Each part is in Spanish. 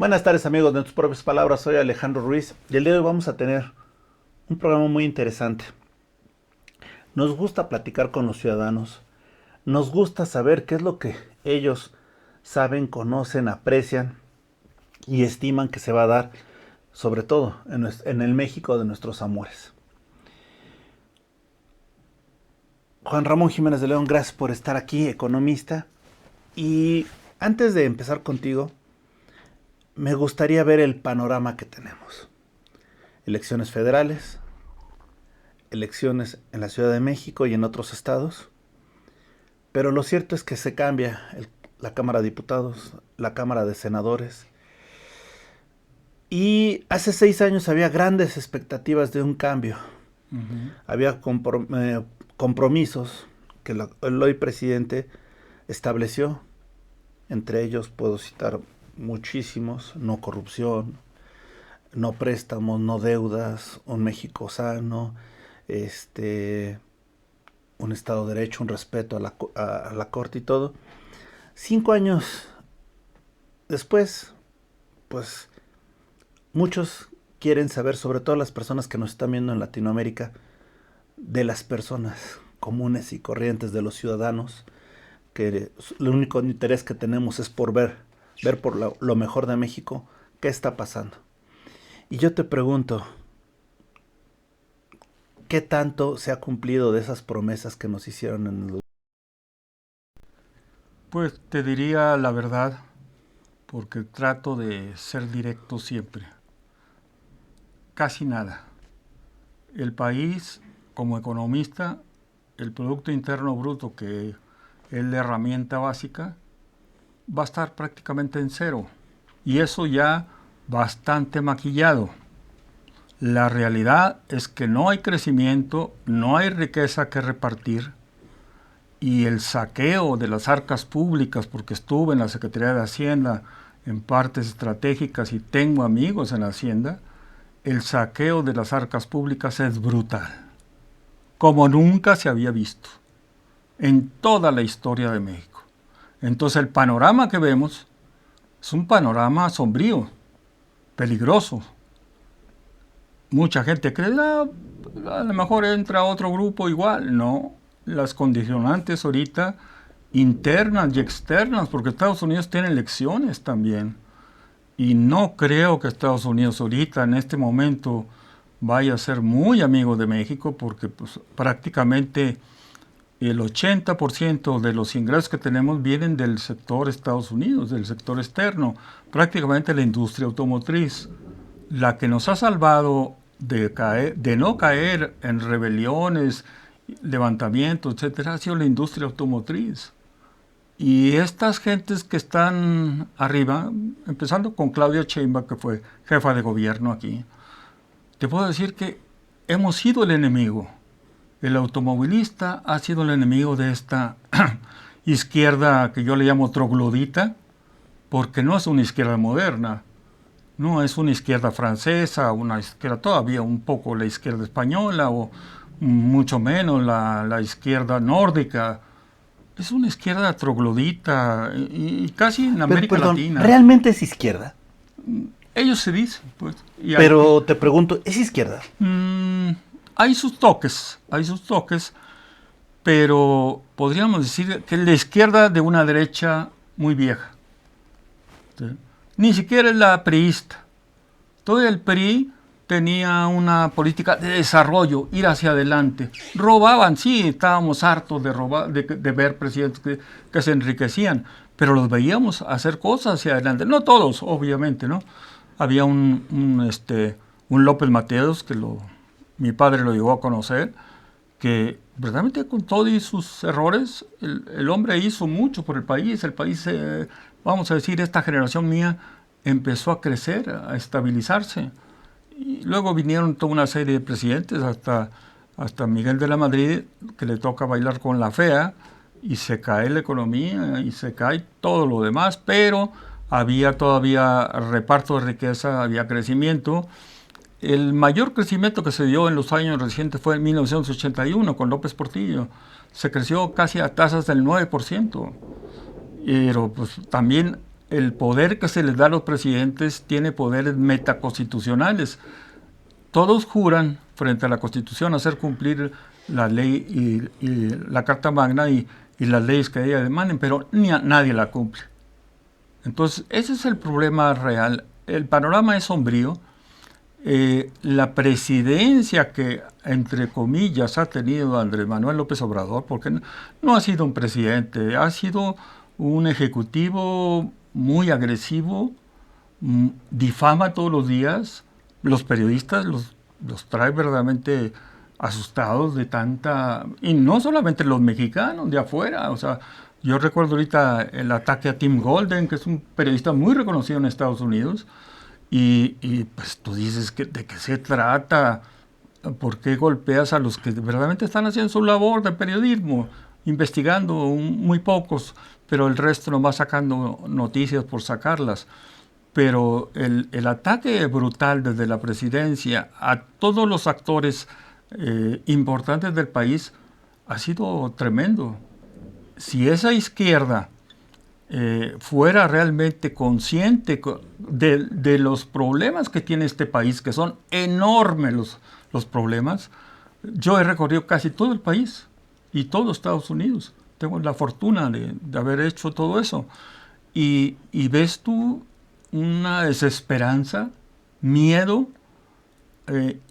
Buenas tardes amigos de tus propias palabras, soy Alejandro Ruiz y el día de hoy vamos a tener un programa muy interesante. Nos gusta platicar con los ciudadanos, nos gusta saber qué es lo que ellos saben, conocen, aprecian y estiman que se va a dar, sobre todo en el México de nuestros amores. Juan Ramón Jiménez de León, gracias por estar aquí, economista. Y antes de empezar contigo, me gustaría ver el panorama que tenemos. Elecciones federales, elecciones en la Ciudad de México y en otros estados. Pero lo cierto es que se cambia la Cámara de Diputados, la Cámara de Senadores. Y hace 6 años había grandes expectativas de un cambio. Había compromisos que el hoy presidente estableció. Entre ellos puedo citar muchísimos: no corrupción, no préstamos, no deudas, un México sano, un Estado de Derecho, un respeto a la Corte y todo. 5 años después, pues muchos quieren saber, sobre todo las personas que nos están viendo en Latinoamérica, de las personas comunes y corrientes, de los ciudadanos, que el único interés que tenemos es por ver por lo mejor de México, qué está pasando. Y yo te pregunto, ¿qué tanto se ha cumplido de esas promesas que nos hicieron en el... Pues te diría la verdad, porque trato de ser directo siempre. Casi nada. El país, como economista, el Producto Interno Bruto, que es la herramienta básica, va a estar prácticamente en cero. Y eso ya bastante maquillado. La realidad es que no hay crecimiento, no hay riqueza que repartir, y el saqueo de las arcas públicas, porque estuve en la Secretaría de Hacienda en partes estratégicas y tengo amigos en Hacienda, el saqueo de las arcas públicas es brutal, como nunca se había visto en toda la historia de México. Entonces el panorama que vemos es un panorama sombrío, peligroso. Mucha gente cree, a lo mejor entra otro grupo igual. No, las condicionantes ahorita, internas y externas, porque Estados Unidos tiene elecciones también. Y no creo que Estados Unidos ahorita, en este momento, vaya a ser muy amigo de México, porque pues, prácticamente el 80% de los ingresos que tenemos vienen del sector Estados Unidos, del sector externo, prácticamente la industria automotriz. La que nos ha salvado de no caer en rebeliones, levantamientos, etcétera, ha sido la industria automotriz. Y estas gentes que están arriba, empezando con Claudia Sheinbaum, que fue jefa de gobierno aquí, te puedo decir que hemos sido el enemigo. El automovilista ha sido el enemigo de esta izquierda que yo le llamo troglodita, porque no es una izquierda moderna. No es una izquierda francesa, una izquierda todavía un poco la izquierda española o mucho menos la izquierda nórdica. Es una izquierda troglodita y casi en América Perdón, Latina. ¿realmente es izquierda? Ellos se dicen, pues. Pero te pregunto, ¿es izquierda? Hay sus toques, pero podríamos decir que es la izquierda de una derecha muy vieja. ¿Sí? Ni siquiera es la priista. Todo el PRI tenía una política de desarrollo, ir hacia adelante. Robaban, sí, estábamos hartos de robar, de ver presidentes que se enriquecían, pero los veíamos hacer cosas hacia adelante. No todos, obviamente, ¿no? Había un López Mateos, que mi padre lo llegó a conocer, que verdaderamente con todos sus errores, el hombre hizo mucho por el país. El país, vamos a decir, esta generación mía empezó a crecer, a estabilizarse. Y luego vinieron toda una serie de presidentes, hasta Miguel de la Madrid, que le toca bailar con la fea, y se cae la economía, y se cae todo lo demás, pero había todavía reparto de riqueza, había crecimiento. El mayor crecimiento que se dio en los años recientes fue en 1981, con López Portillo. Se creció casi a tasas del 9%. Pero pues también el poder que se les da a los presidentes tiene poderes metaconstitucionales. Todos juran frente a la Constitución hacer cumplir la ley y la Carta Magna y las leyes que ella demanden, pero nadie la cumple. Entonces, ese es el problema real. El panorama es sombrío. La presidencia que, entre comillas, ha tenido Andrés Manuel López Obrador, porque no ha sido un presidente, ha sido un ejecutivo muy agresivo, difama todos los días, los periodistas los trae verdaderamente asustados de tanta, y no solamente los mexicanos de afuera, o sea, yo recuerdo ahorita el ataque a Tim Golden, que es un periodista muy reconocido en Estados Unidos, y pues tú dices de qué se trata, por qué golpeas a los que verdaderamente están haciendo su labor de periodismo, investigando, muy pocos, pero el resto nomás sacando noticias por sacarlas. Pero el ataque brutal desde la presidencia a todos los actores importantes del país ha sido tremendo. Si esa izquierda fuera realmente consciente de los problemas que tiene este país, que son enormes los problemas, yo he recorrido casi todo el país y todo Estados Unidos. Tengo la fortuna de haber hecho todo eso. Y ves tú una desesperanza, miedo,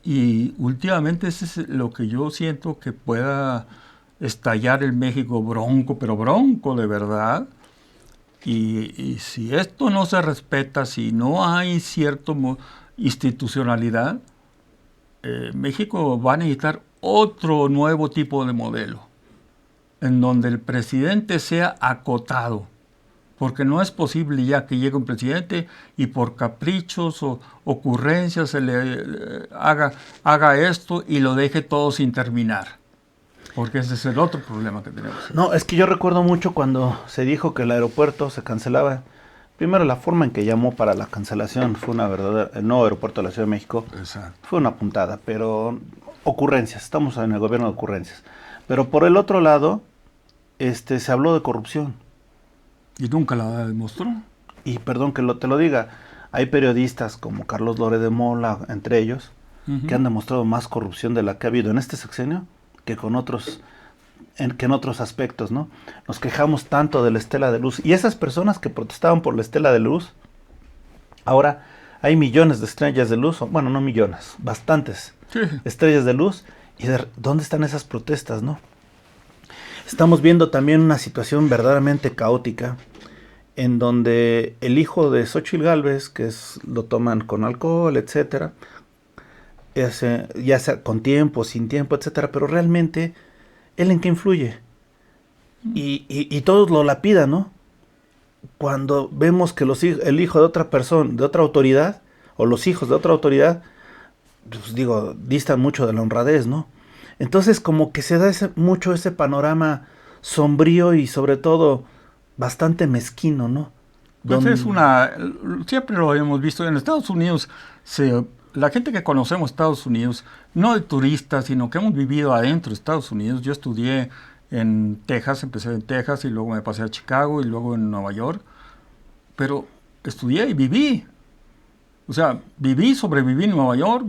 y últimamente ese es lo que yo siento que pueda estallar el México bronco, pero bronco de verdad. Y si esto no se respeta, si no hay cierta institucionalidad, México va a necesitar otro nuevo tipo de modelo, en donde el presidente sea acotado, porque no es posible ya que llegue un presidente y por caprichos o ocurrencias se le haga esto y lo deje todo sin terminar. Porque ese es el otro problema que tenemos. No, es que yo recuerdo mucho cuando se dijo que el aeropuerto se cancelaba. Primero, la forma en que llamó para la cancelación fue una verdadera... El nuevo aeropuerto de la Ciudad de México. Exacto. Fue una puntada, pero ocurrencias. Estamos en el gobierno de ocurrencias. Pero por el otro lado, se habló de corrupción. Y nunca la demostró. Y perdón que te lo diga, hay periodistas como Carlos Loret de Mola, entre ellos, que han demostrado más corrupción de la que ha habido en este sexenio que en otros aspectos, ¿no? Nos quejamos tanto de la estela de luz. Y esas personas que protestaban por la estela de luz, ahora hay millones de estrellas de luz, bueno, no millones, bastantes estrellas de luz. ¿Y dónde están esas protestas, no? Estamos viendo también una situación verdaderamente caótica, en donde el hijo de Xóchitl Gálvez, lo toman con alcohol, etcétera, ya sea con tiempo, sin tiempo, etcétera, pero realmente, ¿él en qué influye? Y todos lo lapidan, ¿no? Cuando vemos que el hijo de otra persona, de otra autoridad, o los hijos de otra autoridad, pues distan mucho de la honradez, ¿no? Entonces como que se da mucho ese panorama sombrío y sobre todo bastante mezquino, ¿no? Pues siempre lo hemos visto en Estados Unidos, la gente que conocemos Estados Unidos, no de turistas, sino que hemos vivido adentro de Estados Unidos. Yo estudié en Texas, empecé en Texas y luego me pasé a Chicago y luego en Nueva York, pero estudié y viví. O sea, sobreviví en Nueva York,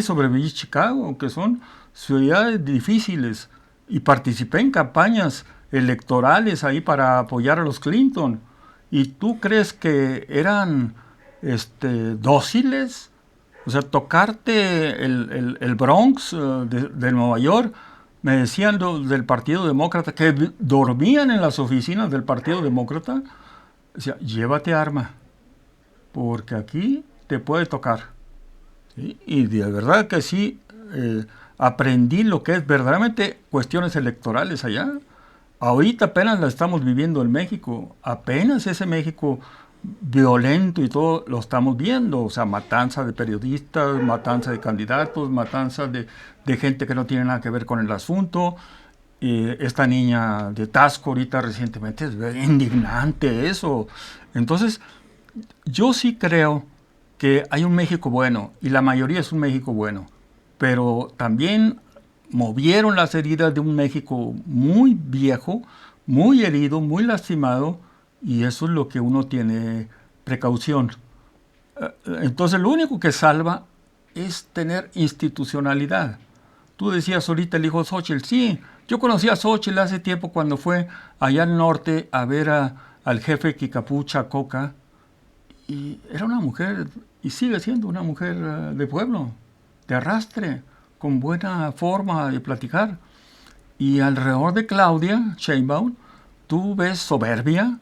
sobreviví en Chicago, que son ciudades difíciles, y participé en campañas electorales ahí para apoyar a los Clinton. ¿Y tú crees que eran dóciles? O sea, tocarte el Bronx de Nueva York, me decían del Partido Demócrata, que dormían en las oficinas del Partido Demócrata, decía, llévate arma, porque aquí te puede tocar. ¿Sí? Y de verdad que sí, aprendí lo que es verdaderamente cuestiones electorales allá. Ahorita apenas la estamos viviendo en México, apenas ese México violento y todo lo estamos viendo, o sea, matanza de periodistas, matanza de candidatos, matanza de gente que no tiene nada que ver con el asunto. Esta niña de Tasco ahorita recientemente, es indignante eso. Entonces, yo sí creo que hay un México bueno, y la mayoría es un México bueno, pero también movieron las heridas de un México muy viejo, muy herido, muy lastimado, y eso es lo que uno tiene precaución. Entonces lo único que salva es tener institucionalidad. Tú decías ahorita el hijo de Xóchitl. Sí, yo conocí a Xóchitl hace tiempo cuando fue allá al norte a ver al jefe Kikapucha Coca, y era una mujer, y sigue siendo una mujer de pueblo, de arrastre, con buena forma de platicar. Y alrededor de Claudia Sheinbaum, tú ves soberbia,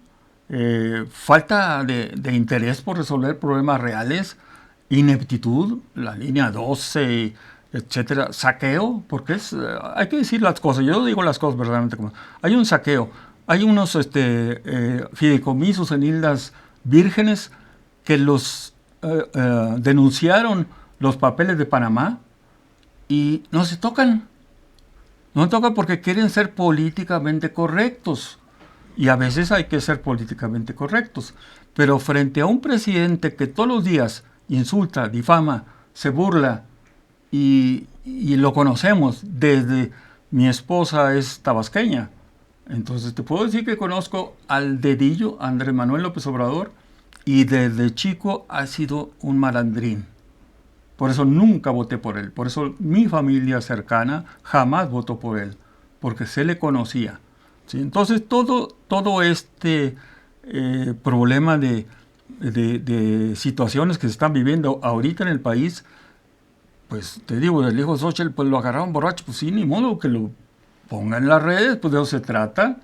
falta de interés por resolver problemas reales, ineptitud, la línea 12, etcétera, saqueo, porque hay que decir las cosas, yo digo las cosas verdaderamente como hay un saqueo, hay unos fideicomisos en Islas Vírgenes que los denunciaron los papeles de Panamá y no se tocan. No toca porque quieren ser políticamente correctos. Y a veces hay que ser políticamente correctos. Pero frente a un presidente que todos los días insulta, difama, se burla, y lo conocemos desde mi esposa es tabasqueña. Entonces te puedo decir que conozco al dedillo Andrés Manuel López Obrador y desde chico ha sido un malandrín. Por eso nunca voté por él. Por eso mi familia cercana jamás votó por él. Porque se le conocía. ¿Sí? Entonces todo este problema de situaciones que se están viviendo ahorita en el país, pues te digo, el hijo de Xóchitl, pues lo agarraron borracho. Pues sí, ni modo que lo pongan en las redes, pues de eso se trata.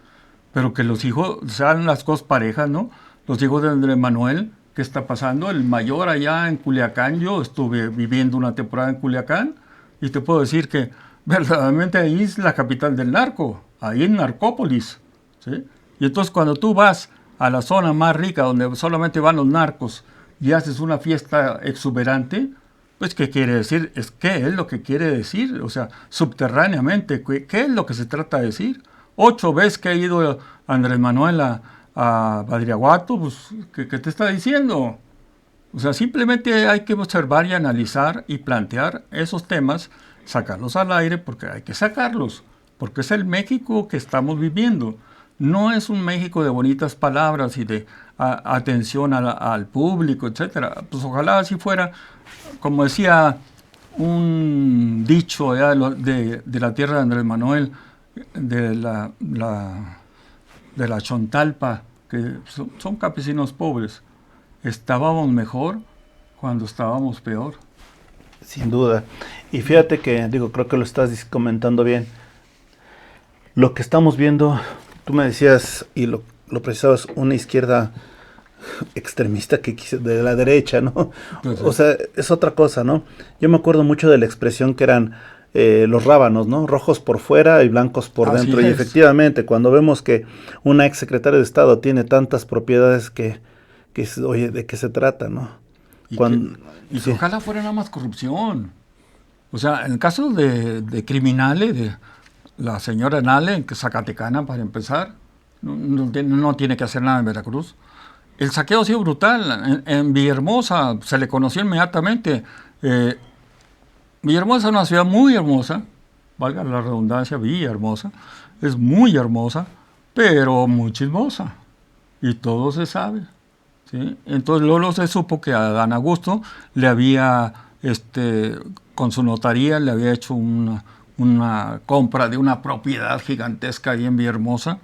Pero que los hijos sean las cosas parejas, ¿no? Los hijos de Andrés Manuel, ¿qué está pasando? El mayor allá en Culiacán, yo estuve viviendo una temporada en Culiacán y te puedo decir que verdaderamente ahí es la capital del narco, ahí en Narcópolis, ¿sí? Y entonces cuando tú vas a la zona más rica donde solamente van los narcos y haces una fiesta exuberante, pues ¿qué quiere decir? ¿Qué es lo que quiere decir? O sea, subterráneamente, ¿qué es lo que se trata de decir? 8 veces que ha ido Andrés Manuel a Badiraguato, pues, ¿qué te está diciendo? O sea, simplemente hay que observar y analizar y plantear esos temas, sacarlos al aire porque hay que sacarlos, porque es el México que estamos viviendo. No es un México de bonitas palabras y de atención al público, etcétera. Pues ojalá así fuera, como decía un dicho de la tierra de Andrés Manuel, de la Chontalpa, que son campesinos pobres. Estábamos mejor cuando estábamos peor. Sin duda. Y fíjate que, digo, creo que lo estás comentando bien. Lo que estamos viendo, tú me decías, y lo precisabas, una izquierda extremista de la derecha, ¿no? Pues sí. O sea, es otra cosa, ¿no? Yo me acuerdo mucho de la expresión que eran los rábanos, ¿no? Rojos por fuera y blancos por dentro. Y efectivamente, cuando vemos que una ex secretaria de Estado tiene tantas propiedades que oye, ¿de qué se trata, no? Y sí. Ojalá fuera nada más corrupción. O sea, en el caso de criminales, de la señora Nale, que es zacatecana para empezar, no tiene que hacer nada en Veracruz. El saqueo ha sido brutal. En Villahermosa se le conoció inmediatamente. Villahermosa es una ciudad muy hermosa, valga la redundancia, Villahermosa, es muy hermosa, pero muy chismosa. Y todo se sabe. ¿Sí? Entonces luego se supo que a Dan Augusto le había, con su notaría, le había hecho una compra de una propiedad gigantesca ahí en Villahermosa.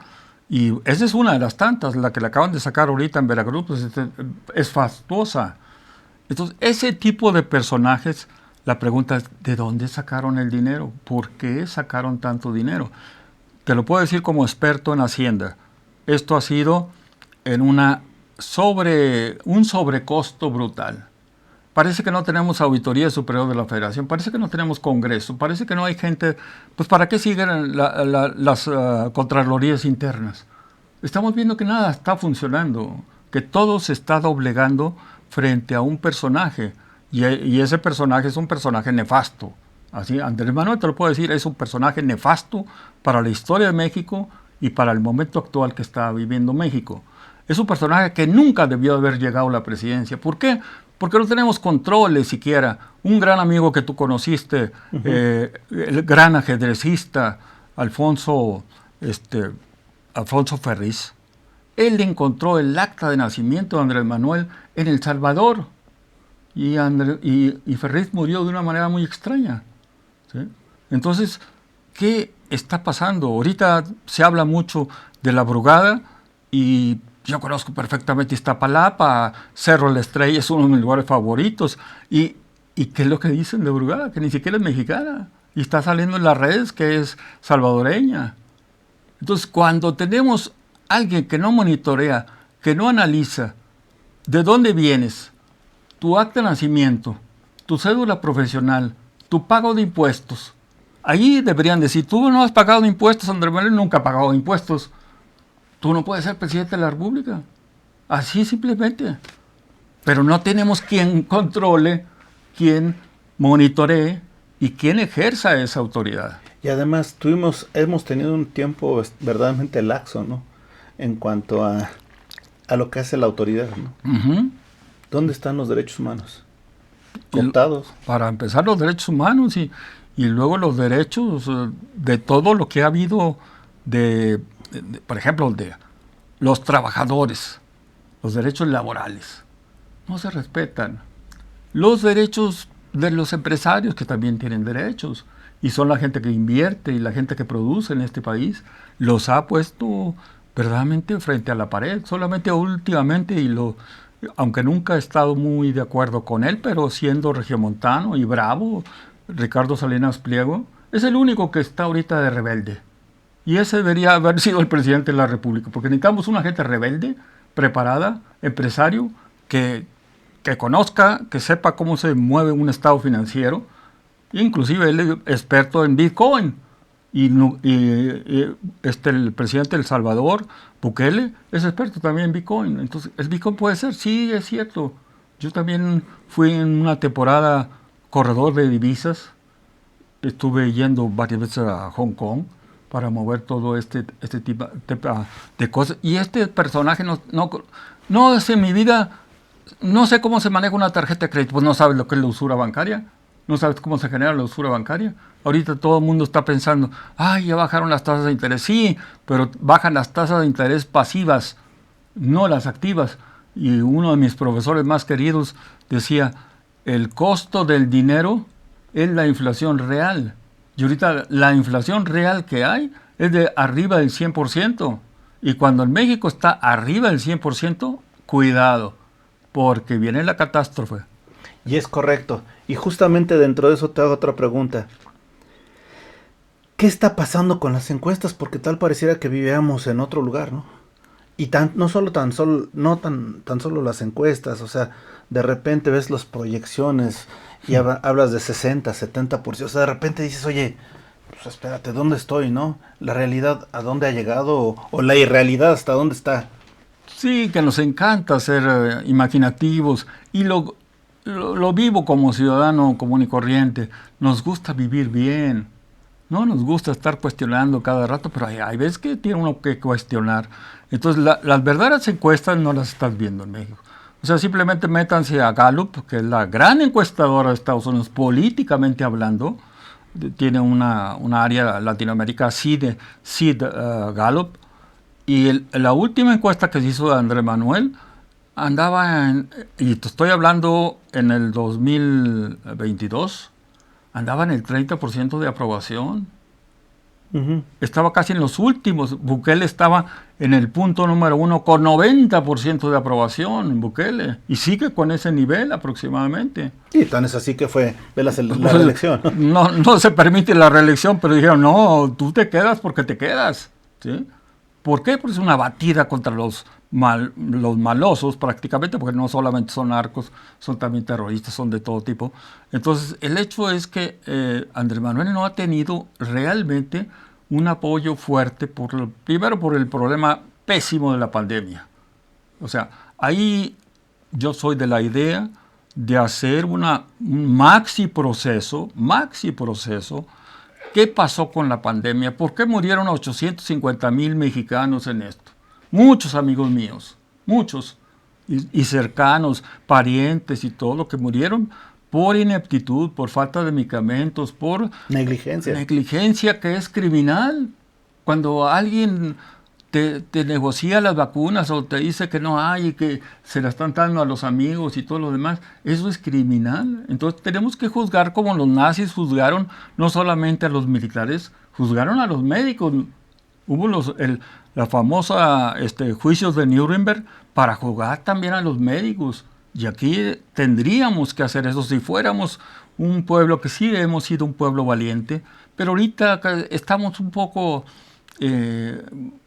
Y esa es una de las tantas, la que le acaban de sacar ahorita en Veracruz, pues es fastuosa. Entonces, ese tipo de personajes, la pregunta es, ¿de dónde sacaron el dinero? ¿Por qué sacaron tanto dinero? Te lo puedo decir como experto en Hacienda. Esto ha sido en un sobrecosto brutal. Parece que no tenemos Auditoría Superior de la Federación, parece que no tenemos Congreso, parece que no hay gente. Pues ¿para qué siguen las Contralorías internas? Estamos viendo que nada está funcionando, que todo se está doblegando frente a un personaje, y ese personaje es un personaje nefasto. Así, Andrés Manuel te lo puedo decir, es un personaje nefasto para la historia de México y para el momento actual que está viviendo México. Es un personaje que nunca debió haber llegado a la presidencia. ¿Por qué? Porque no tenemos controles siquiera. Un gran amigo que tú conociste, el gran ajedrecista Alfonso Ferriz, Él encontró el acta de nacimiento de Andrés Manuel en El Salvador. Y Ferriz murió de una manera muy extraña, ¿sí? Entonces, ¿qué está pasando? Ahorita se habla mucho de la Brugada y yo conozco perfectamente Iztapalapa, Cerro La Estrella es uno de mis lugares favoritos. ¿Y qué es lo que dicen de Brugada? Que ni siquiera es mexicana y está saliendo en las redes que es salvadoreña. Entonces, cuando tenemos alguien que no monitorea, que no analiza de dónde vienes, tu acta de nacimiento, tu cédula profesional, tu pago de impuestos, ahí deberían decir, tú no has pagado impuestos, Andrés Manuel nunca ha pagado impuestos, tú no puedes ser presidente de la República. Así simplemente. Pero no tenemos quien controle, quien monitoree y quien ejerza esa autoridad. Y además hemos tenido un tiempo verdaderamente laxo, ¿no? En cuanto a lo que hace la autoridad, ¿no? Uh-huh. ¿Dónde están los derechos humanos? Cooptados. Para empezar, los derechos humanos y luego los derechos de todo lo que ha habido por ejemplo, de los trabajadores, los derechos laborales. No se respetan. Los derechos de los empresarios, que también tienen derechos, y son la gente que invierte y la gente que produce en este país, los ha puesto verdaderamente frente a la pared. Solamente últimamente, aunque nunca he estado muy de acuerdo con él, pero siendo regiomontano y bravo, Ricardo Salinas Pliego es el único que está ahorita de rebelde. Y ese debería haber sido el presidente de la República, porque necesitamos una gente rebelde, preparada, empresario, que conozca, que sepa cómo se mueve un estado financiero. Inclusive él es experto en Bitcoin. El presidente de El Salvador, Bukele, es experto también en Bitcoin. Entonces, ¿el Bitcoin puede ser? Sí, es cierto. Yo también fui en una temporada corredor de divisas. Estuve yendo varias veces a Hong Kong para mover todo este tipo de cosas. Y este personaje no es en mi vida, no sé cómo se maneja una tarjeta de crédito. Pues no sabes lo que es la usura bancaria. No sabes cómo se genera la usura bancaria. Ahorita todo el mundo está pensando, ya bajaron las tasas de interés. Sí, pero bajan las tasas de interés pasivas, no las activas. Y uno de mis profesores más queridos decía, el costo del dinero es la inflación real. Y ahorita la inflación real que hay es de arriba del 100%. Y cuando en México está arriba del 100%, cuidado, porque viene la catástrofe. Y es correcto. Y justamente dentro de eso te hago otra pregunta. ¿Qué está pasando con las encuestas? Porque tal pareciera que vivíamos en otro lugar, ¿no? Y tan solo las encuestas, o sea, de repente ves las proyecciones y hablas de 60, 70%, o sea, de repente dices, oye, pues espérate, ¿dónde estoy, no? La realidad, ¿a dónde ha llegado? O la irrealidad, ¿hasta dónde está? Sí, que nos encanta ser imaginativos y lo vivo como ciudadano común y corriente. Nos gusta vivir bien, no nos gusta estar cuestionando cada rato, pero hay veces que tiene uno que cuestionar. Entonces, las verdaderas encuestas no las estás viendo en México. O sea, simplemente métanse a Gallup, que es la gran encuestadora de Estados Unidos, políticamente hablando. Tiene una área Latinoamérica, Sid Gallup. Y la última encuesta que se hizo de Andrés Manuel andaba y te estoy hablando en el 2022, andaba en el 30% de aprobación. Uh-huh. Estaba casi en los últimos. Bukele estaba en el punto número 1 con 90% de aprobación, Bukele. Y sigue con ese nivel aproximadamente. Y tan es así que fue la reelección. No se permite la reelección, pero dijeron, no, tú te quedas porque te quedas. ¿Sí? ¿Por qué? Porque es una batida contra los malosos prácticamente, porque no solamente son narcos, son también terroristas, son de todo tipo. Entonces, el hecho es que Andrés Manuel no ha tenido realmente un apoyo fuerte, primero por el problema pésimo de la pandemia. O sea, ahí yo soy de la idea de hacer un maxi proceso. ¿Qué pasó con la pandemia? ¿Por qué murieron 850,000 mexicanos en esto? Muchos amigos míos, muchos, y cercanos, parientes y todo, que murieron por ineptitud, por falta de medicamentos, por negligencia. Negligencia que es criminal. Cuando alguien te negocia las vacunas o te dice que no hay y que se la están dando a los amigos y todo lo demás, eso es criminal. Entonces tenemos que juzgar como los nazis juzgaron no solamente a los militares, juzgaron a los médicos. Hubo la famosa juicios de Nuremberg para juzgar también a los médicos. Y aquí tendríamos que hacer eso si fuéramos un pueblo que sí hemos sido un pueblo valiente, pero ahorita estamos un poco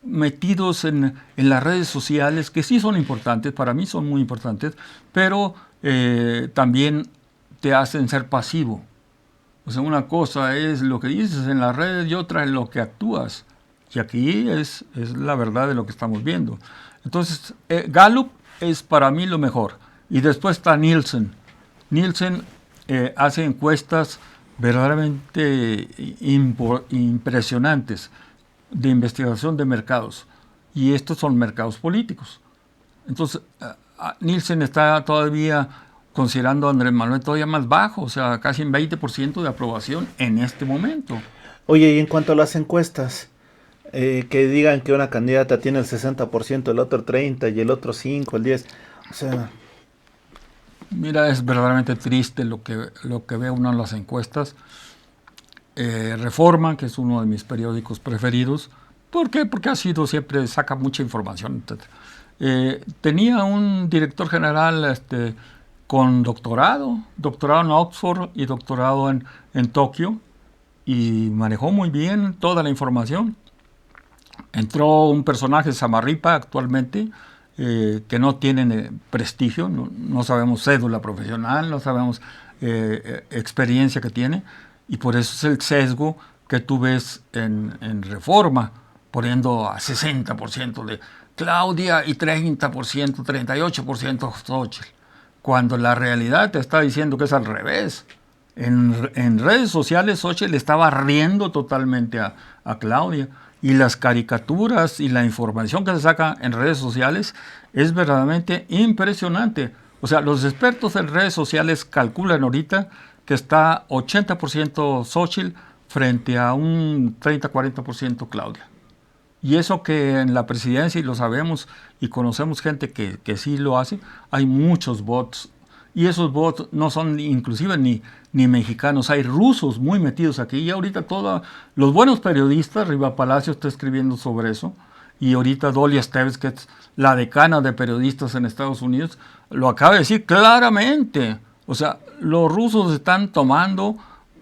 metidos en las redes sociales, que sí son importantes, para mí son muy importantes, pero también te hacen ser pasivo. O sea, una cosa es lo que dices en las redes y otra es lo que actúas. Y aquí es la verdad de lo que estamos viendo. Entonces, Gallup es para mí lo mejor. Y después está Nielsen. Nielsen hace encuestas verdaderamente impresionantes de investigación de mercados. Y estos son mercados políticos. Entonces, Nielsen está todavía considerando a Andrés Manuel todavía más bajo, o sea, casi en 20% de aprobación en este momento. Oye, y en cuanto a las encuestas, que digan que una candidata tiene el 60%, el otro 30% y el otro 5%, el 10%, o sea... Mira, es verdaderamente triste lo que ve uno en las encuestas. Reforma, que es uno de mis periódicos preferidos. ¿Por qué? Porque ha sido siempre, saca mucha información, etc. Tenía un director general con doctorado en Oxford y doctorado en Tokio, y manejó muy bien toda la información. Entró un personaje, Samarripa, actualmente, que no tienen prestigio, no sabemos cédula profesional, no sabemos experiencia que tiene, y por eso es el sesgo que tú ves en Reforma, poniendo a 60% de Claudia y 30%, 38% Xochitl, cuando la realidad te está diciendo que es al revés. En redes sociales Xochitl le estaba riendo totalmente a Claudia, y las caricaturas y la información que se saca en redes sociales es verdaderamente impresionante. O sea, los expertos en redes sociales calculan ahorita que está 80% Xochitl frente a un 30-40% Claudia. Y eso que en la presidencia, y lo sabemos, y conocemos gente que sí lo hace, hay muchos bots. Y esos bots no son inclusive ni mexicanos, hay rusos muy metidos aquí. Y ahorita todos los buenos periodistas, Riva Palacio está escribiendo sobre eso, y ahorita Dolia Esteves, que es la decana de periodistas en Estados Unidos, lo acaba de decir claramente. O sea, los rusos están tomando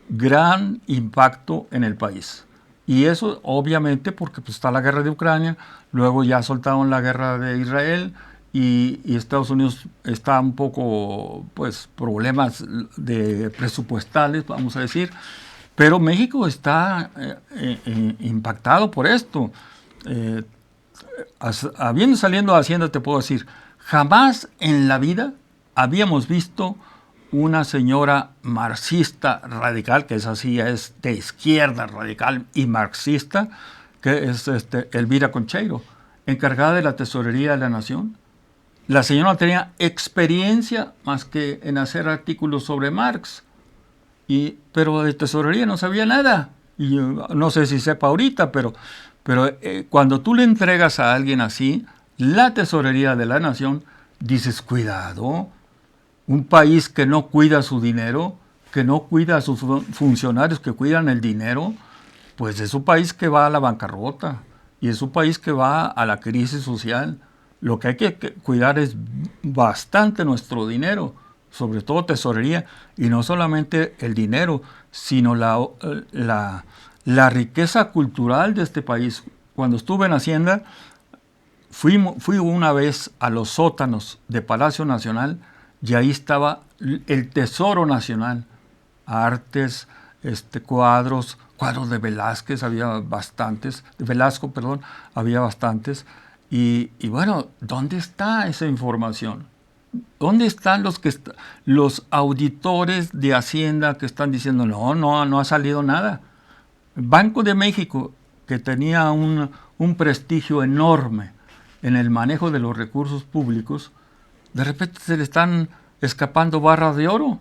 gran impacto en el país. Y eso obviamente porque pues, está la guerra de Ucrania, luego ya soltaron la guerra de Israel, y Estados Unidos está un poco, pues, problemas presupuestales, vamos a decir, pero México está impactado por esto. Habiendo saliendo de Hacienda, te puedo decir, jamás en la vida habíamos visto una señora marxista radical, que es así, es de izquierda radical y marxista, que es Elvira Concheiro, encargada de la Tesorería de la Nación. La señora no tenía experiencia más que en hacer artículos sobre Marx, pero de tesorería no sabía nada. Y no sé si sepa ahorita, pero cuando tú le entregas a alguien así la Tesorería de la Nación, dices, cuidado, un país que no cuida su dinero, que no cuida a sus funcionarios que cuidan el dinero, pues es un país que va a la bancarrota y es un país que va a la crisis social. Lo que hay que cuidar es bastante nuestro dinero, sobre todo tesorería, y no solamente el dinero, sino la riqueza cultural de este país. Cuando estuve en Hacienda, fui una vez a los sótanos de Palacio Nacional, y ahí estaba el Tesoro Nacional, artes, cuadros de Velázquez, había bastantes, de Velasco, perdón, había bastantes. Y bueno, ¿dónde está esa información? ¿Dónde están los auditores de Hacienda que están diciendo no ha salido nada? Banco de México, que tenía un prestigio enorme en el manejo de los recursos públicos, de repente se le están escapando barras de oro.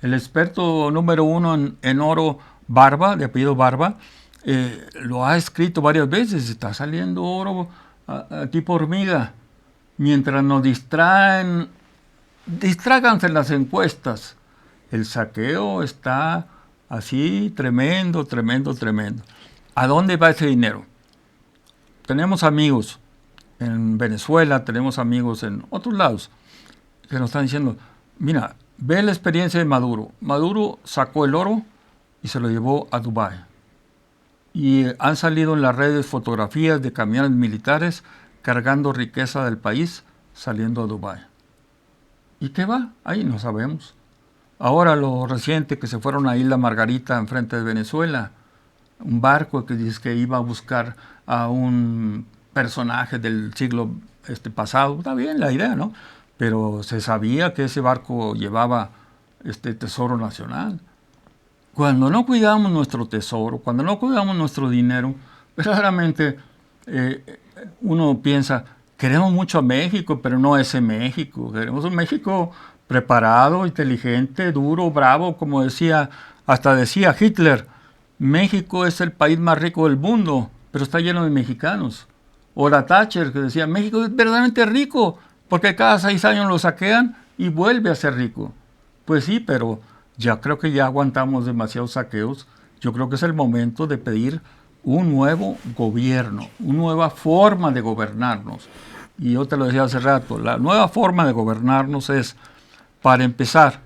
El experto número 1 en oro, Barba, de apellido Barba, lo ha escrito varias veces, está saliendo oro tipo hormiga. Mientras nos distráiganse en las encuestas. El saqueo está así tremendo, tremendo, tremendo. ¿A dónde va ese dinero? Tenemos amigos en Venezuela, tenemos amigos en otros lados que nos están diciendo, mira, ve la experiencia de Maduro. Maduro sacó el oro y se lo llevó a Dubái. Y han salido en las redes fotografías de camiones militares cargando riqueza del país saliendo a Dubái. ¿Y qué va? Ahí no sabemos. Ahora lo reciente que se fueron a Isla Margarita enfrente de Venezuela, un barco que dice que iba a buscar a un personaje del siglo pasado. Está bien la idea, ¿no? Pero se sabía que ese barco llevaba tesoro nacional. Cuando no cuidamos nuestro tesoro, cuando no cuidamos nuestro dinero, verdaderamente uno piensa, queremos mucho a México, pero no ese México. Queremos un México preparado, inteligente, duro, bravo, como hasta decía Hitler, México es el país más rico del mundo, pero está lleno de mexicanos. O la Thatcher, que decía, México es verdaderamente rico, porque cada 6 años lo saquean y vuelve a ser rico. Pues sí, pero ya creo que ya aguantamos demasiados saqueos. Yo creo que es el momento de pedir un nuevo gobierno, una nueva forma de gobernarnos. Y yo te lo decía hace rato, la nueva forma de gobernarnos es, para empezar,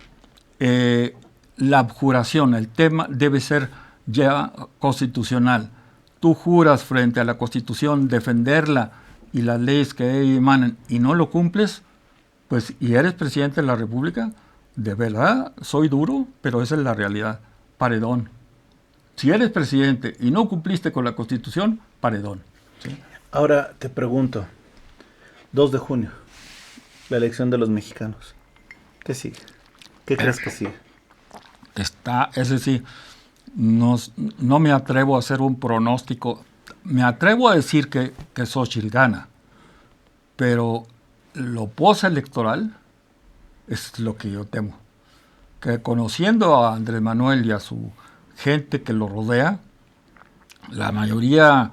la abjuración, el tema debe ser ya constitucional. Tú juras frente a la Constitución defenderla y las leyes que de ella emanan y no lo cumples, pues, y eres presidente de la República, de verdad, soy duro, pero esa es la realidad. Paredón. Si eres presidente y no cumpliste con la Constitución, paredón. ¿Sí? Ahora te pregunto, 2 de junio, la elección de los mexicanos. ¿Qué sigue? ¿Qué crees que sigue? Ese sí, no me atrevo a hacer un pronóstico. Me atrevo a decir que Xochitl gana, pero lo postelectoral es lo que yo temo. Que conociendo a Andrés Manuel y a su gente que lo rodea, la mayoría,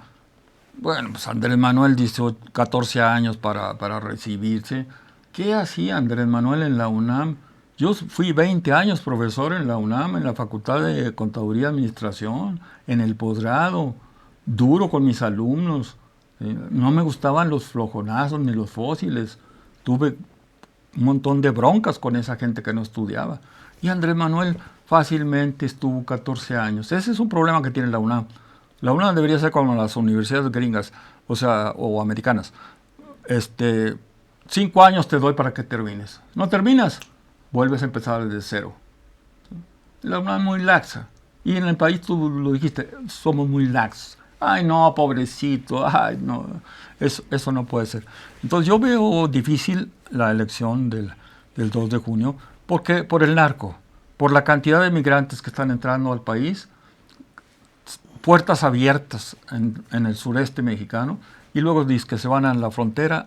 bueno, pues Andrés Manuel dice 14 años para recibirse. ¿Qué hacía Andrés Manuel en la UNAM? Yo fui 20 años profesor en la UNAM, en la Facultad de Contaduría y Administración, en el posgrado, duro con mis alumnos. No me gustaban los flojonazos ni los fósiles. Tuve un montón de broncas con esa gente que no estudiaba. Y Andrés Manuel fácilmente estuvo 14 años. Ese es un problema que tiene la UNAM. La UNAM debería ser como las universidades gringas, o americanas. 5 años te doy para que termines. No terminas, vuelves a empezar desde cero. La UNAM es muy laxa. Y en el país, tú lo dijiste, somos muy laxos. Ay, no, pobrecito, ay, no, eso no puede ser. Entonces yo veo difícil la elección del 2 de junio, porque por el narco, por la cantidad de migrantes que están entrando al país, puertas abiertas en el sureste mexicano, y luego dice que se van a la frontera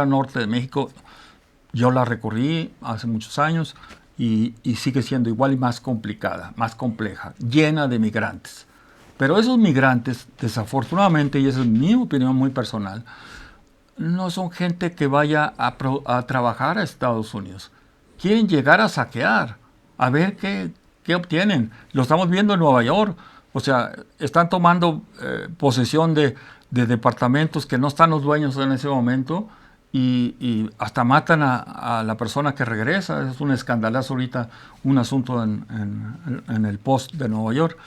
norte de México. Yo la recorrí hace muchos años y sigue siendo igual y más complicada, más compleja, llena de migrantes. Pero esos migrantes, desafortunadamente, y esa es mi opinión muy personal, no son gente que vaya a trabajar a Estados Unidos. Quieren llegar a saquear, a ver qué obtienen. Lo estamos viendo en Nueva York. O sea, están tomando posesión de departamentos que no están los dueños en ese momento y hasta matan a la persona que regresa. Es un escandalazo ahorita, un asunto en el Post de Nueva York.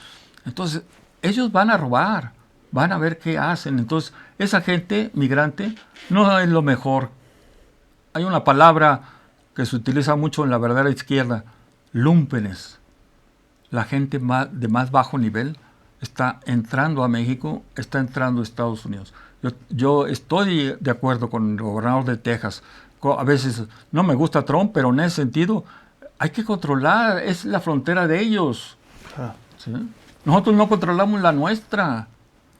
Entonces, ellos van a robar, van a ver qué hacen. Entonces, esa gente migrante no es lo mejor. Hay una palabra que se utiliza mucho en la verdadera izquierda, lúmpenes. La gente de más bajo nivel está entrando a México, está entrando a Estados Unidos. Yo estoy de acuerdo con el gobernador de Texas. A veces no me gusta Trump, pero en ese sentido hay que controlar, es la frontera de ellos. ¿Sí? Nosotros no controlamos la nuestra.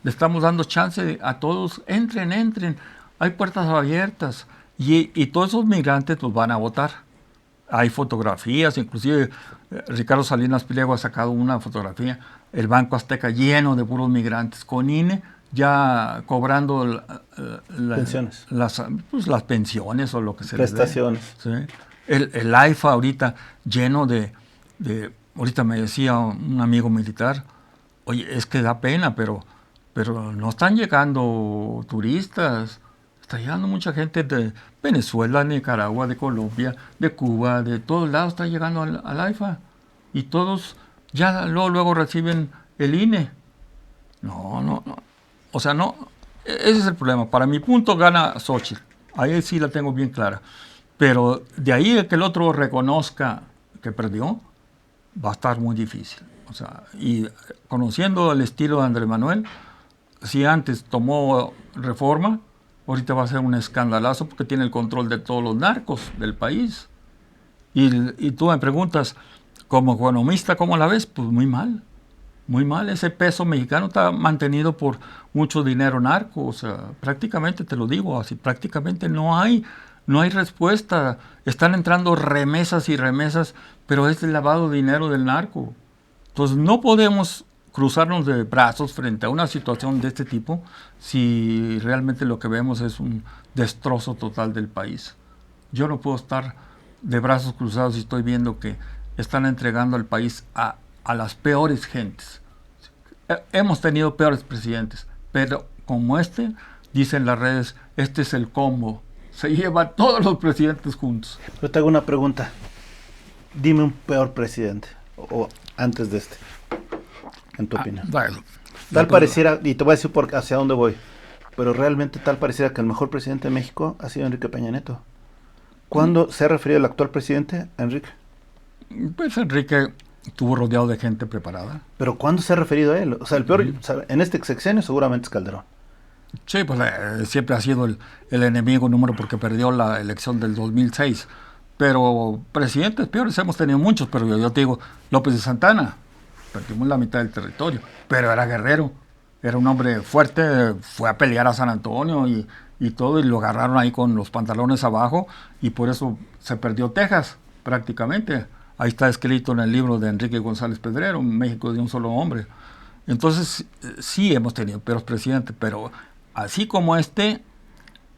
Le estamos dando chance a todos, entren. Hay puertas abiertas. Y todos esos migrantes los van a votar. Hay fotografías, inclusive Ricardo Salinas Pliego ha sacado una fotografía, el Banco Azteca lleno de puros migrantes, con INE ya cobrando Pensiones. las pensiones o lo que se les dé. Prestaciones. ¿Sí? El AIFA ahorita lleno ahorita me decía un amigo militar, oye, es que da pena, pero no están llegando turistas, está llegando mucha gente de Venezuela, Nicaragua, de Colombia, de Cuba, de todos lados está llegando al AIFA y todos ya luego reciben el INE. No. O sea, no, ese es el problema. Para mi punto gana Xochitl, ahí sí la tengo bien clara. Pero de ahí a que el otro reconozca que perdió, va a estar muy difícil. O sea, y conociendo el estilo de Andrés Manuel, si antes tomó Reforma, ahorita va a ser un escandalazo porque tiene el control de todos los narcos del país. Y tú me preguntas, como economista, ¿cómo la ves? Pues muy mal. Muy mal, ese peso mexicano está mantenido por mucho dinero narco, o sea, prácticamente te lo digo, así prácticamente no hay respuesta, están entrando remesas y remesas, pero es el lavado de dinero del narco. Entonces no podemos cruzarnos de brazos frente a una situación de este tipo si realmente lo que vemos es un destrozo total del país. Yo no puedo estar de brazos cruzados si estoy viendo que están entregando al país a las peores gentes. Hemos tenido peores presidentes, pero como dicen las redes, este es el combo. Se lleva a todos los presidentes juntos. Yo te hago una pregunta. Dime un peor presidente, o antes de este, en tu opinión. Bueno, Tal pareciera, y te voy a decir hacia dónde voy, pero realmente tal pareciera que el mejor presidente de México ha sido Enrique Peña Nieto. ¿Cuándo se ha referido el actual presidente a Enrique? Pues Enrique estuvo rodeado de gente preparada. ¿Pero cuándo se ha referido a él? O sea, el peor, en este sexenio seguramente es Calderón. Sí, pues siempre ha sido el enemigo número porque perdió la elección del 2006. Pero presidentes peores hemos tenido muchos, pero yo te digo, López de Santana, perdimos la mitad del territorio, pero era guerrero, era un hombre fuerte, fue a pelear a San Antonio y todo, y lo agarraron ahí con los pantalones abajo, y por eso se perdió Texas, prácticamente. Ahí está escrito en el libro de Enrique González Pedrero, México de un solo hombre. Entonces, sí hemos tenido peores presidentes, pero así como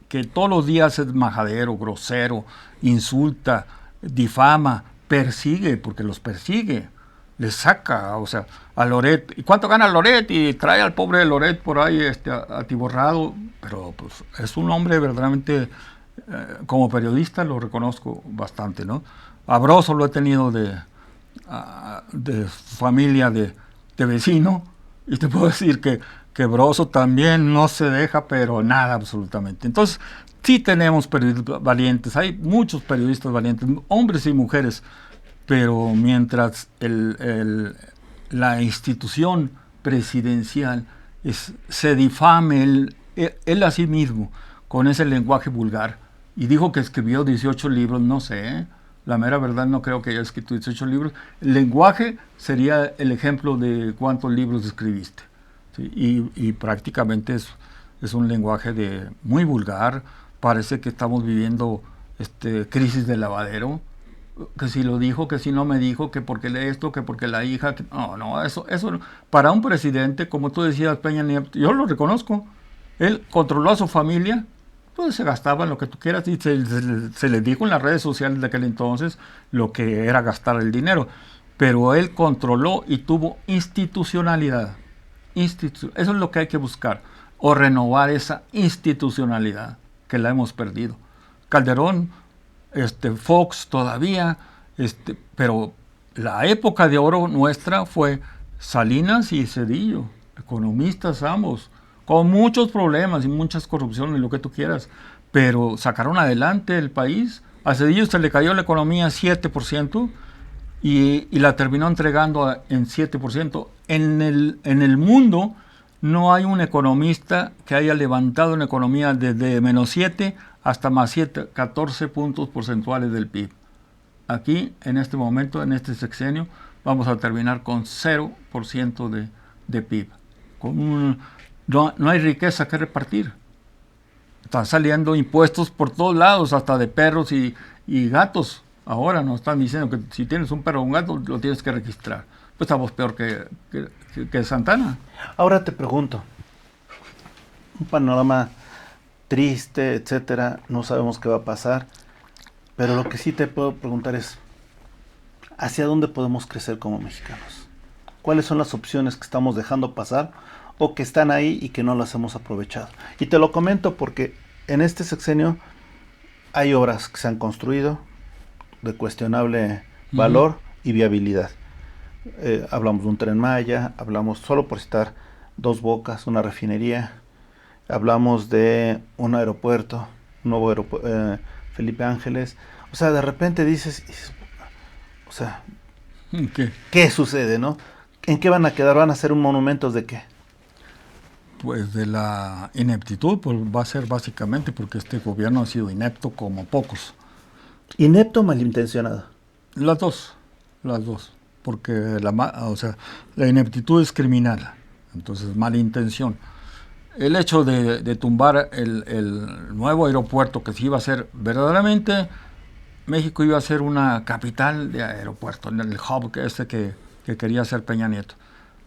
que todos los días es majadero, grosero, insulta, difama, persigue, porque los persigue, les saca, o sea, a Loret. ¿Y cuánto gana Loret? Y trae al pobre Loret por ahí atiborrado, pero pues es un hombre verdaderamente, como periodista lo reconozco bastante, ¿no? A Broso lo he tenido de familia de vecino, y te puedo decir que Broso también no se deja, pero nada absolutamente. Entonces, sí tenemos periodistas valientes, hay muchos periodistas valientes, hombres y mujeres, pero mientras la institución presidencial se difame él a sí mismo con ese lenguaje vulgar, y dijo que escribió 18 libros, no sé, la mera verdad no creo que haya escrito 18 libros. El lenguaje sería el ejemplo de cuántos libros escribiste. ¿Sí? Y prácticamente es un lenguaje muy vulgar. Parece que estamos viviendo crisis de lavadero. Que si lo dijo, que si no me dijo, que porque esto, que porque la hija. No, eso para un presidente, como tú decías, Peña Nieto, yo lo reconozco. Él controló a su familia, pues se gastaba en lo que tú quieras, y se le dijo en las redes sociales de aquel entonces lo que era gastar el dinero. Pero él controló y tuvo institucionalidad. Eso es lo que hay que buscar, o renovar esa institucionalidad que la hemos perdido. Calderón, Fox todavía, pero la época de oro nuestra fue Salinas y Zedillo, economistas ambos, con muchos problemas y muchas corrupciones, lo que tú quieras, pero sacaron adelante el país. A Zedillo se le cayó la economía 7%, y la terminó entregando en 7%. En el mundo no hay un economista que haya levantado una economía desde -7 hasta +7, 14 puntos porcentuales del PIB. Aquí, en este momento, en este sexenio, vamos a terminar con 0% de PIB. No hay riqueza que repartir. Están saliendo impuestos por todos lados, hasta de perros y gatos. Ahora nos están diciendo que si tienes un perro o un gato, lo tienes que registrar. Pues estamos peor que Santana. Ahora te pregunto, un panorama triste, etcétera, no sabemos qué va a pasar, pero lo que sí te puedo preguntar es, ¿hacia dónde podemos crecer como mexicanos? ¿Cuáles son las opciones que estamos dejando pasar o que están ahí y que no las hemos aprovechado? Y te lo comento porque en este sexenio hay obras que se han construido de cuestionable valor y viabilidad. Hablamos de un Tren Maya, hablamos, solo por citar, Dos Bocas, una refinería, hablamos de un aeropuerto, un nuevo aeropuerto, Felipe Ángeles. O sea, de repente dices, o sea, ¿qué sucede, no? ¿En qué van a quedar? ¿Van a ser un monumentos de qué? Pues de la ineptitud, pues va a ser básicamente porque este gobierno ha sido inepto como pocos. ¿Inepto o malintencionado? Las dos, porque la ineptitud es criminal, entonces mala intención. El hecho de tumbar el nuevo aeropuerto que se iba a hacer, verdaderamente México iba a ser una capital de aeropuerto, en el hub que quería hacer Peña Nieto.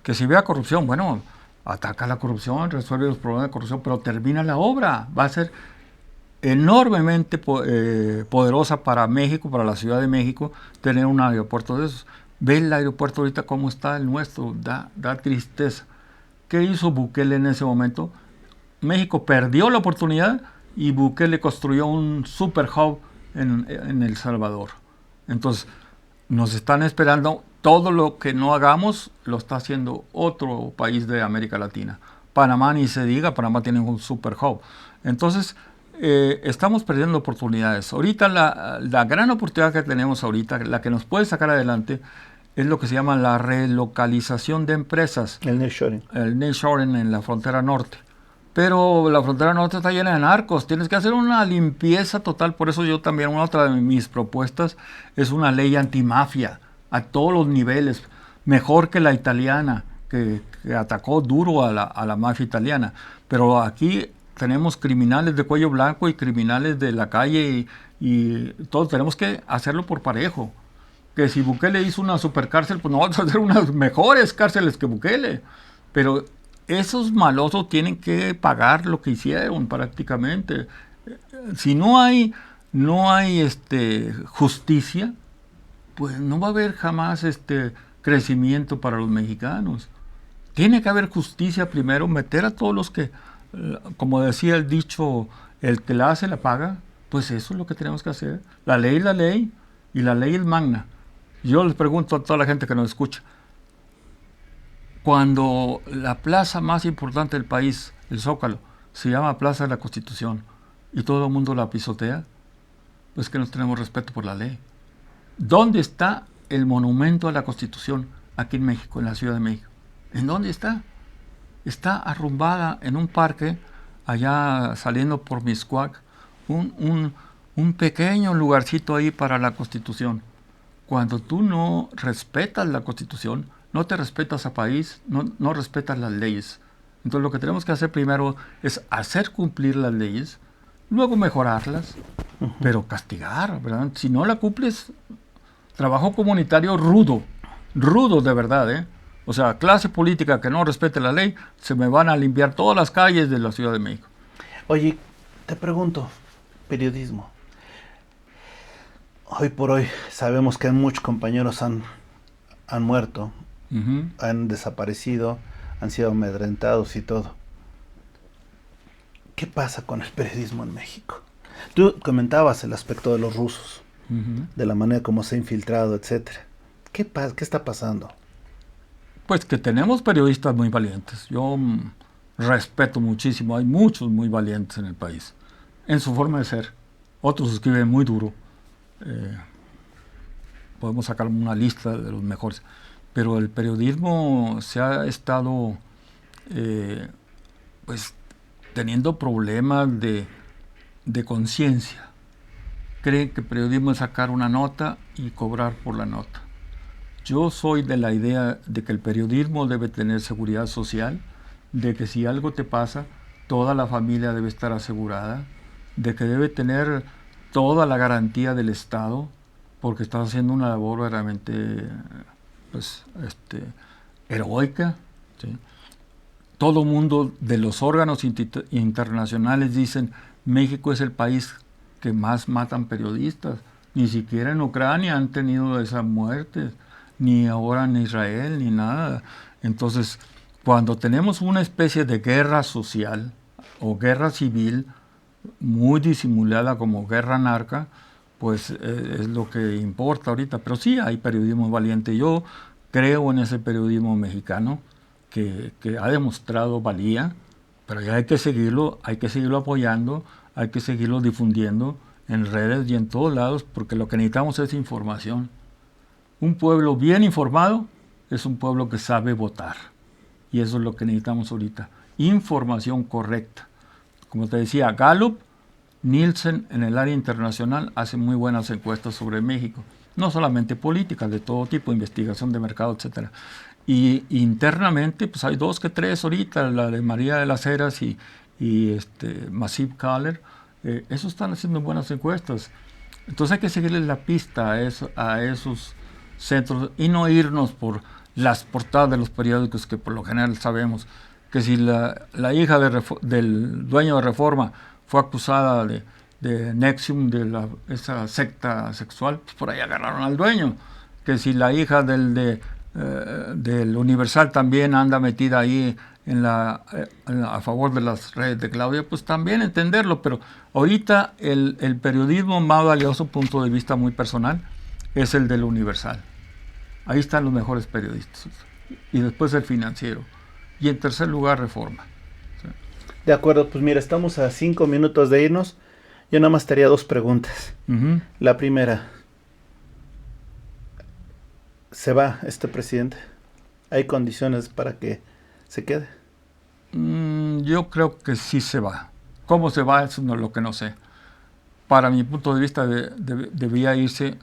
Que si vea corrupción, bueno, ataca la corrupción, resuelve los problemas de corrupción, pero termina la obra. Va a ser enormemente poderosa para México, para la Ciudad de México, tener un aeropuerto de esos. Ve el aeropuerto ahorita cómo está el nuestro, da tristeza. ¿Qué hizo Bukele en ese momento? México perdió la oportunidad y Bukele construyó un super hub en El Salvador. Entonces, nos están esperando, todo lo que no hagamos lo está haciendo otro país de América Latina. Panamá ni se diga, Panamá tiene un super hub. Entonces, estamos perdiendo oportunidades. Ahorita la gran oportunidad que tenemos ahorita, la que nos puede sacar adelante, es lo que se llama la relocalización de empresas. El nearshoring. El nearshoring en la frontera norte. Pero la frontera norte está llena de narcos, tienes que hacer una limpieza total, por eso yo también, una otra de mis propuestas es una ley antimafia a todos los niveles, mejor que la italiana, que atacó duro a la mafia italiana, pero aquí tenemos criminales de cuello blanco y criminales de la calle y todos tenemos que hacerlo por parejo, que si Bukele hizo una supercárcel, pues nosotros vamos a hacer unas mejores cárceles que Bukele, pero esos malosos tienen que pagar lo que hicieron prácticamente. Si no hay justicia, pues no va a haber jamás crecimiento para los mexicanos. Tiene que haber justicia primero, meter a todos los que, como decía el dicho, el que la hace la paga, pues eso es lo que tenemos que hacer. La ley es la ley y la ley es magna. Yo les pregunto a toda la gente que nos escucha, cuando la plaza más importante del país, el Zócalo, se llama Plaza de la Constitución y todo el mundo la pisotea, pues que no tenemos respeto por la ley. ¿Dónde está el monumento a la Constitución aquí en México, en la Ciudad de México? ¿En dónde está? Está arrumbada en un parque, allá saliendo por Mixcoac, un pequeño lugarcito ahí para la Constitución. Cuando tú no respetas la Constitución, no te respetas a país, no respetas las leyes. Entonces lo que tenemos que hacer primero es hacer cumplir las leyes, luego mejorarlas, pero castigar, ¿verdad? Si no la cumples, trabajo comunitario rudo de verdad, ¿eh? O sea, clase política que no respete la ley, se me van a limpiar todas las calles de la Ciudad de México. Oye, te pregunto, periodismo. Hoy por hoy sabemos que muchos compañeros han muerto, han desaparecido, han sido amedrentados y todo. ¿Qué pasa con el periodismo en México? Tú comentabas el aspecto de los rusos, de la manera como se ha infiltrado, etcétera. ¿Qué está pasando? Pues que tenemos periodistas muy valientes. Yo respeto muchísimo, hay muchos muy valientes en el país, en su forma de ser. Otros escriben muy duro. Podemos sacar una lista de los mejores. Pero el periodismo se ha estado pues teniendo problemas de conciencia. Creen que el periodismo es sacar una nota y cobrar por la nota. Yo soy de la idea de que el periodismo debe tener seguridad social, de que si algo te pasa, toda la familia debe estar asegurada, de que debe tener toda la garantía del Estado, porque estás haciendo una labor verdaderamente pues, heroica, ¿sí? Todo mundo de los órganos internacionales dicen México es el país que más matan periodistas. Ni siquiera en Ucrania han tenido esas muertes, ni ahora en Israel, ni nada. Entonces, cuando tenemos una especie de guerra social o guerra civil muy disimulada como guerra narca, pues es lo que importa ahorita. Pero sí hay periodismo valiente. Yo creo en ese periodismo mexicano que ha demostrado valía, pero ya hay que seguirlo apoyando, hay que seguirlo difundiendo en redes y en todos lados, porque lo que necesitamos es información. Un pueblo bien informado es un pueblo que sabe votar, y eso es lo que necesitamos ahorita, información correcta. Como te decía, Gallup, Nielsen en el área internacional hace muy buenas encuestas sobre México, no solamente políticas, de todo tipo, investigación de mercado, etcétera. Y internamente, pues hay 2 que 3 ahorita, la de María de las Heras y Massive Caller, esos están haciendo buenas encuestas. Entonces hay que seguirles la pista a esos centros y no irnos por las portadas de los periódicos, que por lo general sabemos que si la hija del dueño de Reforma fue acusada de Nexium, de esa secta sexual, pues por ahí agarraron al dueño. Que si la hija del Universal también anda metida ahí a favor de las redes de Claudia, pues también entenderlo, pero ahorita el periodismo más valioso, punto de vista muy personal, es el del Universal. Ahí están los mejores periodistas. Y después el Financiero. Y en tercer lugar, Reforma. ¿Sí? De acuerdo, pues mira, estamos a 5 minutos de irnos. Yo nada más te haría 2 preguntas. Uh-huh. La primera, ¿se va este presidente? ¿Hay condiciones para que se quede? Yo creo que sí se va. ¿Cómo se va? Eso no es lo que no sé. Para mi punto de vista, debía irse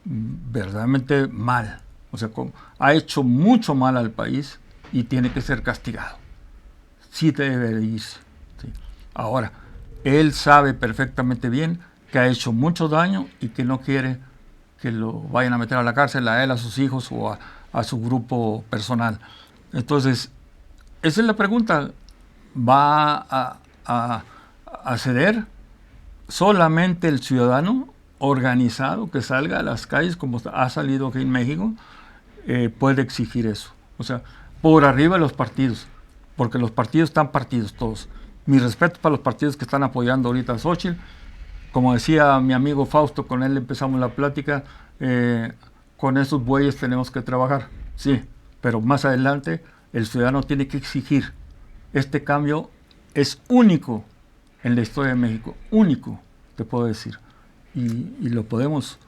verdaderamente mal. O sea, ha hecho mucho mal al país y tiene que ser castigado. Sí debe de irse. ¿Sí? Ahora, él sabe perfectamente bien que ha hecho mucho daño y que no quiere que lo vayan a meter a la cárcel, a él, a sus hijos o a su grupo personal. Entonces, esa es la pregunta. ¿Va a ceder? Solamente el ciudadano organizado que salga a las calles, como ha salido aquí en México, puede exigir eso. O sea, por arriba de los partidos, porque los partidos están partidos todos. Mi respeto para los partidos que están apoyando ahorita a Xochitl. Como decía mi amigo Fausto, con él empezamos la plática, con esos bueyes tenemos que trabajar. Sí, pero más adelante el ciudadano tiene que exigir. Este cambio es único en la historia de México, único, te puedo decir, y lo podemos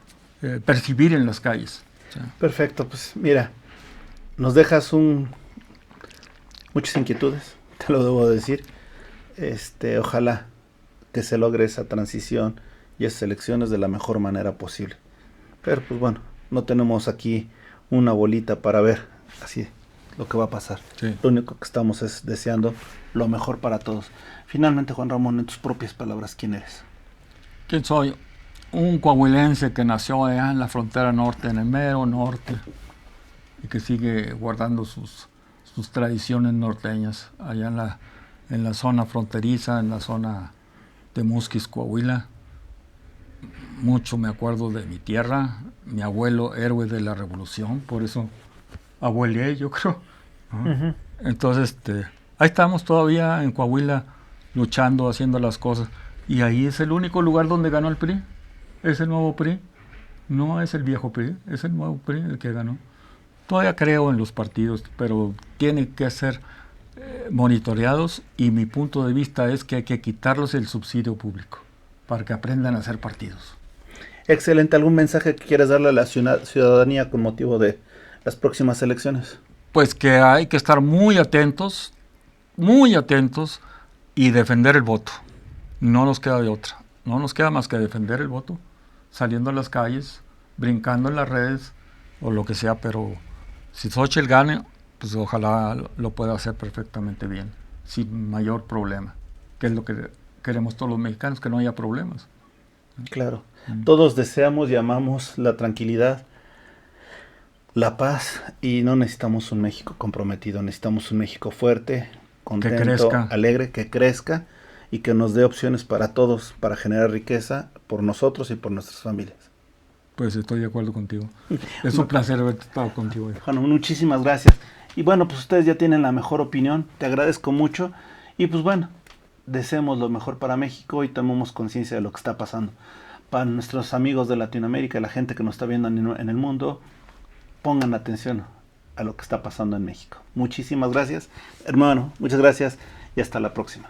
percibir en las calles. ¿Sí? Perfecto, pues mira, nos dejas muchas inquietudes, te lo debo decir. Ojalá que se logre esa transición y esas elecciones de la mejor manera posible. Pero pues bueno, no tenemos aquí una bolita para ver así lo que va a pasar. Sí. Lo único que estamos es deseando lo mejor para todos. Finalmente, Juan Ramón, en tus propias palabras, ¿quién eres? ¿Quién soy? Un coahuilense que nació allá en la frontera norte, en el mero norte, y que sigue guardando sus tradiciones norteñas, allá en la zona fronteriza, en la zona de Musquis, Coahuila. Mucho me acuerdo de mi tierra, mi abuelo, héroe de la revolución, por eso abuelé, yo creo. Uh-huh. Entonces, ahí estamos todavía en Coahuila, luchando, haciendo las cosas. Y ahí es el único lugar donde ganó el PRI. Es el nuevo PRI. No es el viejo PRI, es el nuevo PRI el que ganó. Todavía creo en los partidos, pero tienen que ser monitoreados, y mi punto de vista es que hay que quitarles el subsidio público para que aprendan a hacer partidos. Excelente. ¿Algún mensaje que quieras darle a la ciudadanía con motivo de las próximas elecciones? Pues que hay que estar muy atentos y defender el voto. No nos queda de otra. No nos queda más que defender el voto, saliendo a las calles, brincando en las redes o lo que sea, pero si Xochitl gane, pues ojalá lo pueda hacer perfectamente bien, sin mayor problema, que es lo que queremos todos los mexicanos, que no haya problemas. Claro. Mm. Todos deseamos y amamos la tranquilidad, la paz, y no necesitamos un México comprometido, necesitamos un México fuerte, Que contento, crezca. alegre, que crezca y que nos dé opciones para todos, para generar riqueza por nosotros y por nuestras familias. Pues estoy de acuerdo contigo. Es un placer haber estado contigo hoy. Bueno, muchísimas gracias. Y bueno, pues ustedes ya tienen la mejor opinión, te agradezco mucho y pues bueno, deseemos lo mejor para México y tomemos conciencia de lo que está pasando. Para nuestros amigos de Latinoamérica, la gente que nos está viendo en el mundo, pongan atención a lo que está pasando en México. Muchísimas gracias, hermano, muchas gracias y hasta la próxima.